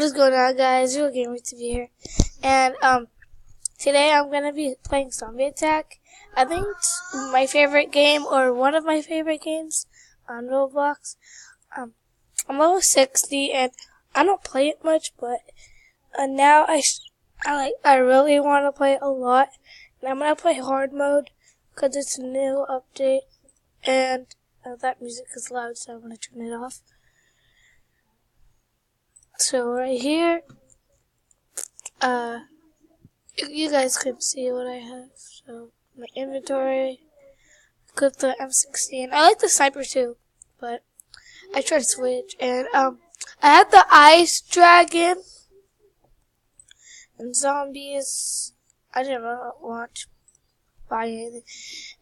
What is going on, guys? Real Gamer to be here, and today I'm gonna be playing Zombie Attack. I think it's my favorite game, or one of my favorite games on Roblox. I'm level 60, and I don't play it much, but now I really want to play it a lot, and I'm gonna play hard mode because it's a new update, and that music is loud, so I'm gonna turn it off. So right here, you guys can see what I have. So my inventory, equip the M16. I like the sniper too, but I tried to switch. And I had the ice dragon and zombies. I didn't want to buy anything.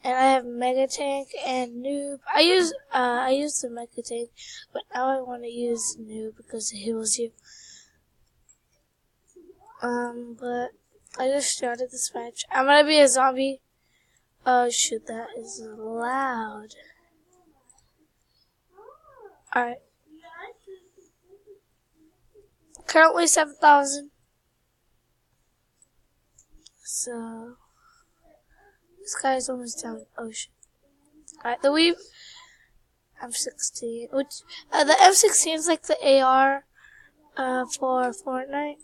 And I have mega tank and noob. I use the mega tank, but now I want to use noob because it heals you. But I just started this match. I'm gonna be a zombie. Oh shoot, that is loud. Alright. Currently 7,000. So this guy's almost down. Oh shit. Alright, the weave M16. Which the M16 is like the AR for Fortnite.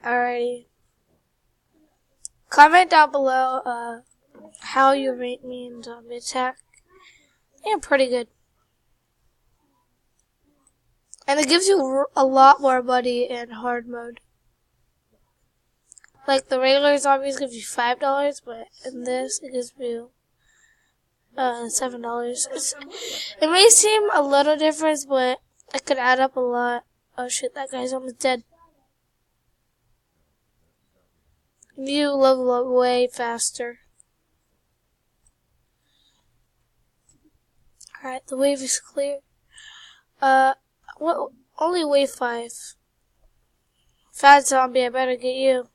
Alrighty. Comment down below how you rate me in Zombie Attack. I think I'm pretty good. And it gives you a lot more money in hard mode. Like the regular zombies give you $5, but in this it gives you $7. It may seem a little difference, but it could add up a lot. Oh shit, that guy's almost dead. You level up way faster. Alright, the wave is clear. Only wave 5. Fat zombie, I better get you.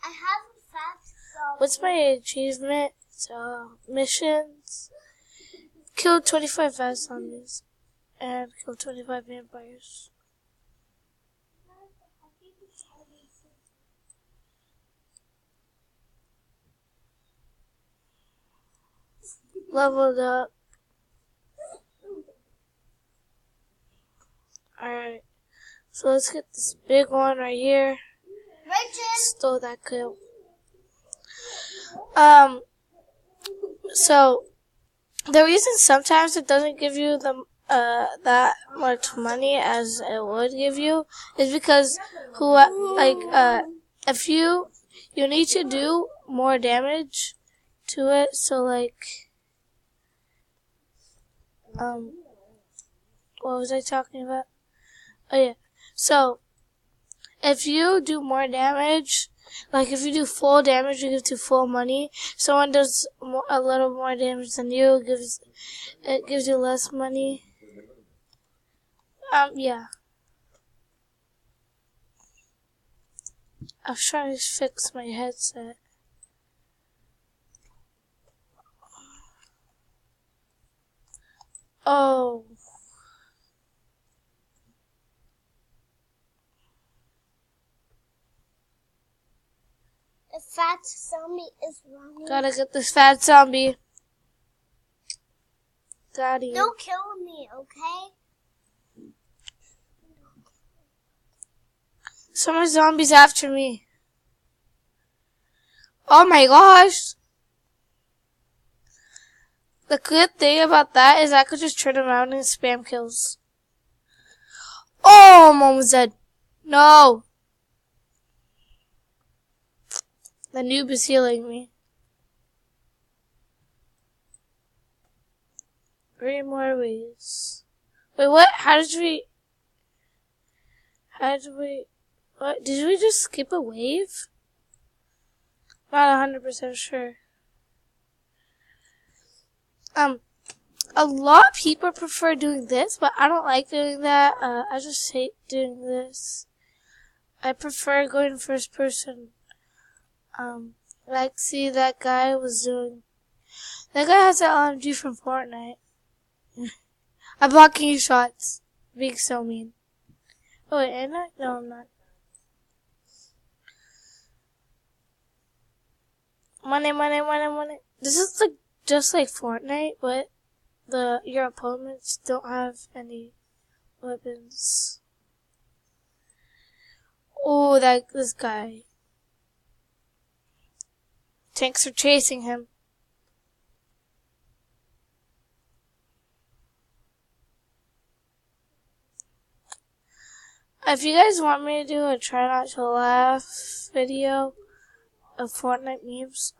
I have a fat zombie. What's my achievement? Missions. Kill 25 fat zombies. And kill 25 vampires. Leveled up. Alright. So let's get this big one right here. Richard. Stole that kill. So the reason sometimes it doesn't give you the that much money as it would give you is because if you need to do more damage to it. So like what was I talking about? Oh yeah. So if you do more damage, like if you do full damage, you give to full money. Someone does a little more damage than you, it gives you less money. Yeah. I was trying to fix my headset. Oh. The fat zombie is running. Gotta get this fat zombie. Got him. Don't kill me, okay? So many zombies after me. Oh my gosh. The good thing about that is I could just turn around and spam kills. Oh, I'm almost dead. No. The noob is healing me. 3 more ways. Wait, what? What? Did we just skip a wave? Not 100% sure. A lot of people prefer doing this, but I don't like doing that. I just hate doing this. I prefer going first person. Like, see, that guy was doing. That guy has an LMG from Fortnite. I'm blocking his shots. Being so mean. Oh, wait, am I? No, I'm not. Money, money, money, money. This is like just like Fortnite, but your opponents don't have any weapons. Oh, this guy. Tanks are chasing him. If you guys want me to do a try not to laugh video of Fortnite memes,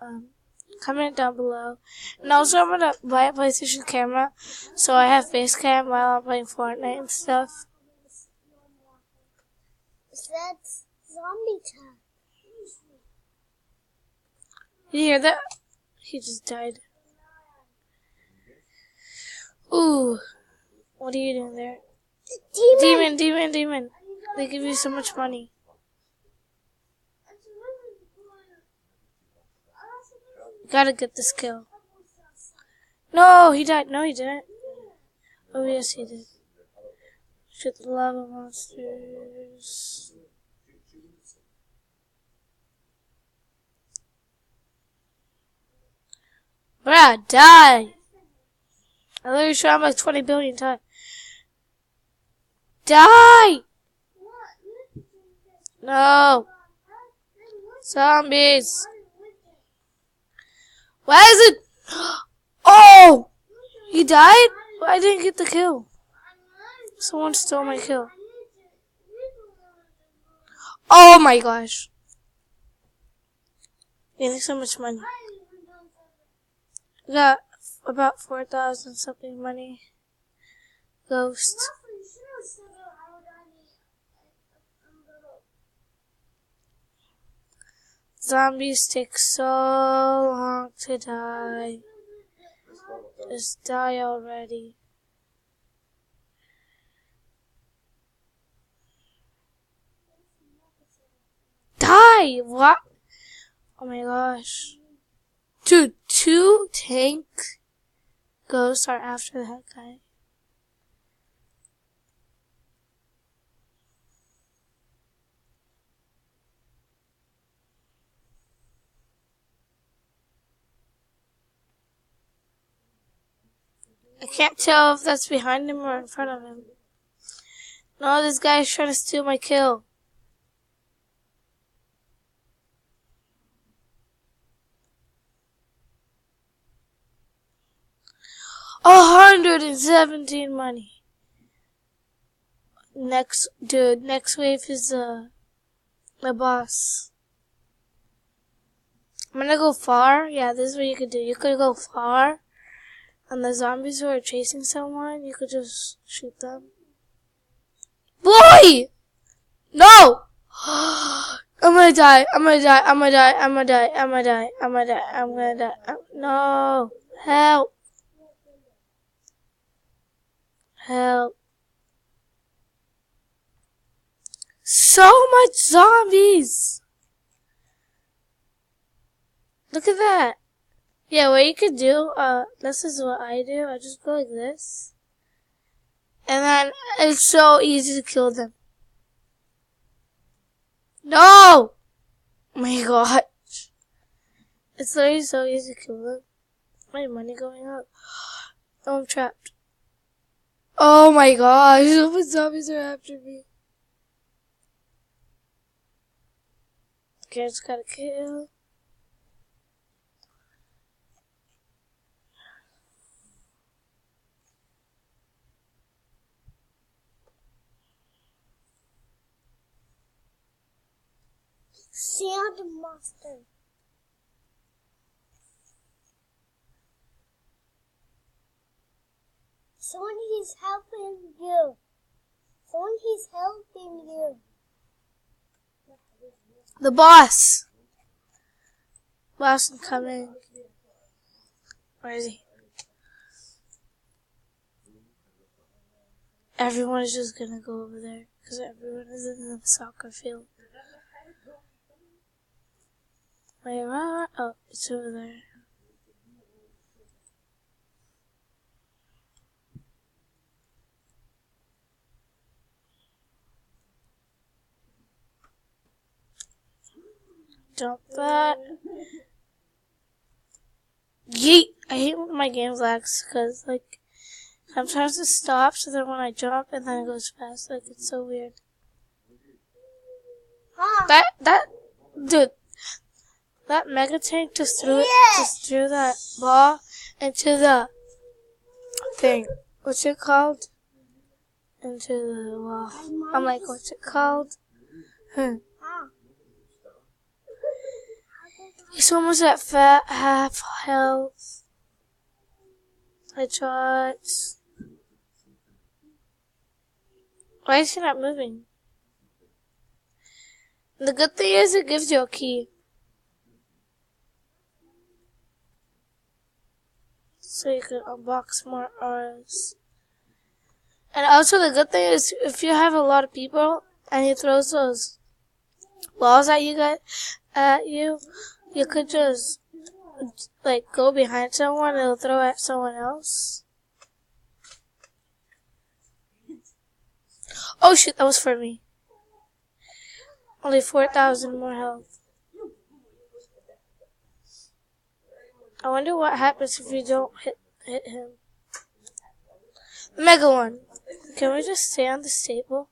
comment down below. And also I'm gonna buy a PlayStation camera so I have face cam while I'm playing Fortnite and stuff. That's zombie time. Did you hear that? He just died. Ooh. What are you doing there? Demon. They give you so much money. You gotta get this kill. No, he died. No, he didn't. Oh, yes, he did. Shoot the lava monsters. Bruh, die! I literally shot him like 20 billion times. Die! No! Zombies! Why is it? Oh! He died? I didn't get the kill. Someone stole my kill. Oh my gosh. Getting so much money. We got about 4,000 something money. Ghost. Zombies take so long to die. Just die already. Die! What? Oh my gosh. Dude, 2 tank ghosts are after that guy. I can't tell if that's behind him or in front of him. No, this guy's trying to steal my kill. $117 money. Next wave is the boss. I'm gonna go far. Yeah, this is what you could do. You could go far. And the zombies who are chasing someone, you could just shoot them. Boy! No! I'm gonna die. No! Help! Help. So much zombies! Look at that. Yeah, what you could do, this is what I do. I just go like this. And then it's so easy to kill them. No! Oh my god. It's literally so easy to kill them. My money going up. Oh, I'm trapped. Oh my gosh, so many zombies are after me. Okay, I just gotta kill. Sand monster. Someone is helping you. Someone is helping you. The boss! Boss is coming. Where is he? Everyone is just gonna go over there. Because everyone is in the soccer field. Wait, where? Oh, it's over there. Jump that. Yeet! I hate when my game lags because, like, sometimes it stops, and then when I jump, and then it goes fast. Like, it's so weird. Dude, that mega tank just threw that ball into the thing. What's it called? Into the wall. I'm like, what's it called? He's almost at half health. I tried. Why is he not moving? The good thing is it gives you a key. So you can unbox more auras. And also the good thing is if you have a lot of people and he throws those balls at you, you could just like go behind someone and it'll throw at someone else. Oh shit, that was for me. Only 4,000 more health. I wonder what happens if you don't hit him. The mega one. Can we just stay on this table?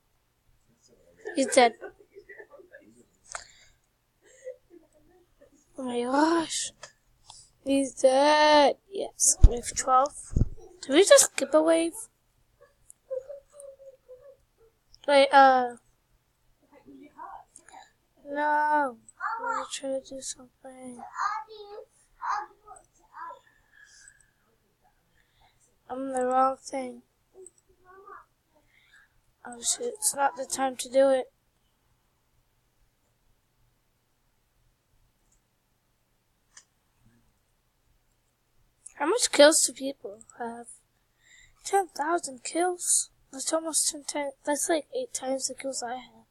He's dead. Oh my gosh. He's dead. Yes. Wave 12. Did we just skip a wave? Wait, no. I'm gonna try to do something. I'm on the wrong thing. Oh shit, it's not the time to do it. How much kills do people have? 10,000 kills? That's almost 10 times. That's like 8 times the kills I have.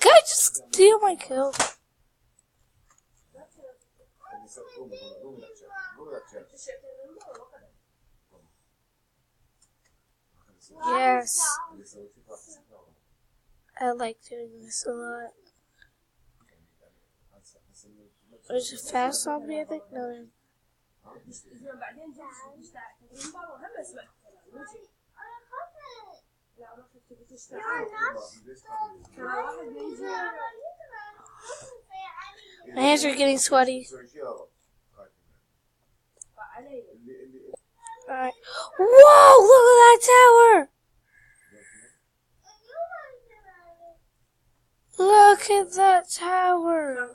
Can I just steal my kill? Yes. I like doing this a lot. There's a fast zombie, I think? No. My hands are getting sweaty. Alright. Whoa! Look at that tower! Look at that tower!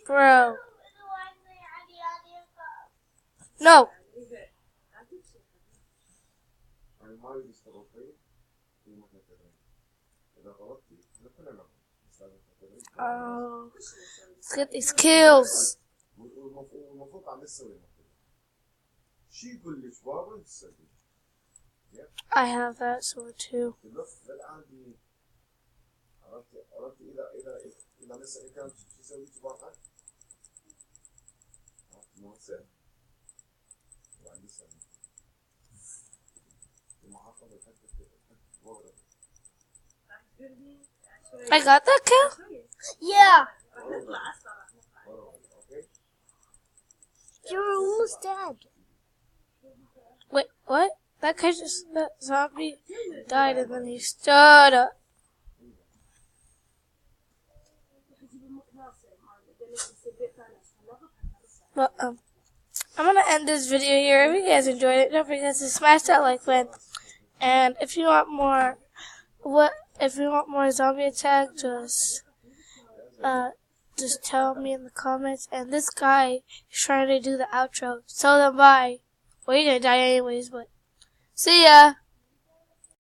Bro. No! Oh, let's get these kills. I have that sword too. I got that kill? Yeah. You're almost dead. Wait, what? That zombie died and then he stood up. Well, I'm gonna end this video here. If you guys enjoyed it, don't forget to smash that like button. And if you want more, zombie attack, just tell me in the comments. And this guy is trying to do the outro. Tell them bye. Well, you're gonna die anyways, but see ya.